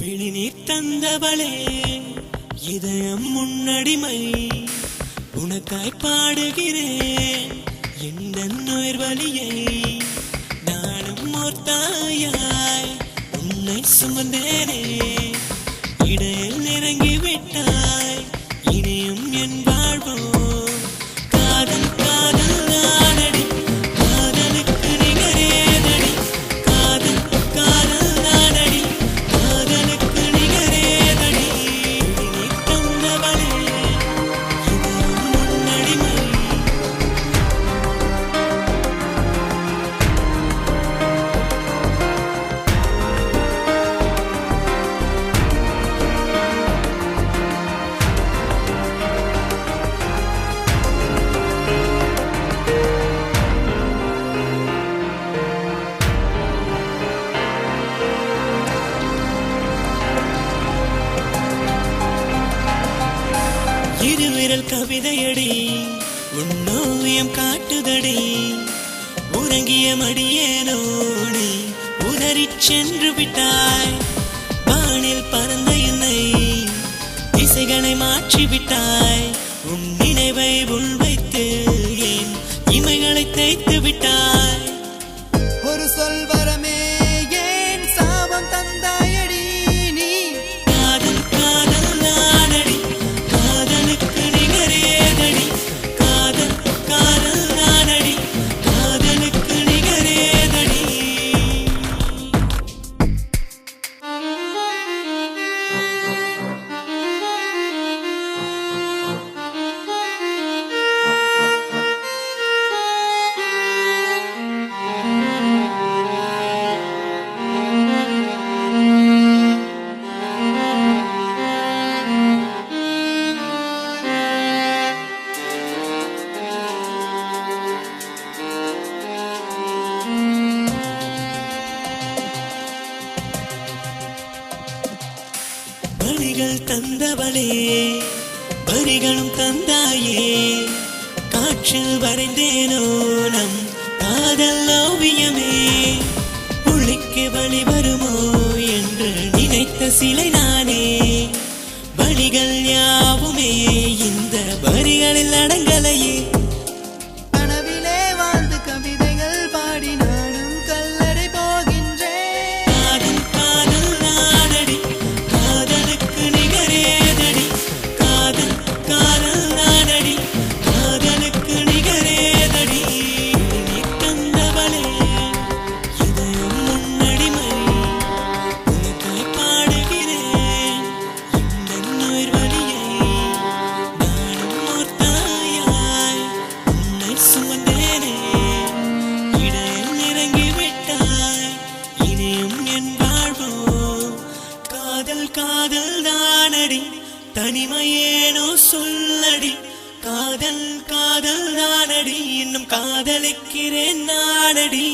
விழிநீர் தந்தவளே இதயம் முன்னடிமை உனக்காய் பாடுகிறேன் எந்த உயிர் வலியை நானும் ஓர் தாயாய் உன்னை சுமந்தேனே இடையில் நெருங்கி விட்டாய் இனியும் என் வாழ்வோ காதல் காதல் நானடி காதலுக்கு நிகரேதடி காதல் காதல் நானடி காதலுக்கு நிகரேதடி நீ தந்தவளே இதயம் முன்னடிமை இருவிரல் கவிதையடி உன்னோவியம் காட்டுதடி உறங்கிய மடியேனோடி உதறிச் சென்று விட்டாய் வானில் பறந்த என்னை திசைகளை மாற்றிவிட்டாய் உன் நினைவை உள்வைத்து ஏன் இமைகளை தேய்த்து விட்டாய் ஒரு சொல்வரமே ஏன் சாபம் தந்தாயடி நீ காதல் காதல் நானடி காதலுக்கு நிகரேதடி காதல் காதல் நானடி காதலுக்கு நிகரேதடி வழிகள் தந்தவளே வரிகளும் தந்தாயே காற்றில் வரைந்தேனோ நம் காதல் ஓவியமே ஒளிக்கு வழி வருமோ என்று நினைத்த சிலை நானே வழிகள் யாவுமே இந்த வரிகளில் அடங்கலையே கனவிலே வாழ்ந்து கவிதைகள் பாடி நானும் கல்லறை போகின்றேன் காதல் காதல் நானடி காதலுக்கு நிகரேதடி காதல் காதல் நானடி காதலுக்கு நிகரேதடி நீ தந்தவளே இதயம் முன்னடிமை உனக்காய் பாடுகிறேன் எந்த உயிர் வலியை நானும் ஓர் தாயாய் உன்னை சுமந்தேனே இடையில் நெருங்கி விட்டாய் இனியும் என் வாழ்வோ காதல் காதல் தானடி தனிமையேனோ சொல்லடி காதல் காதல் தானடி இன்னும் காதலிக்கிறேன் நானடி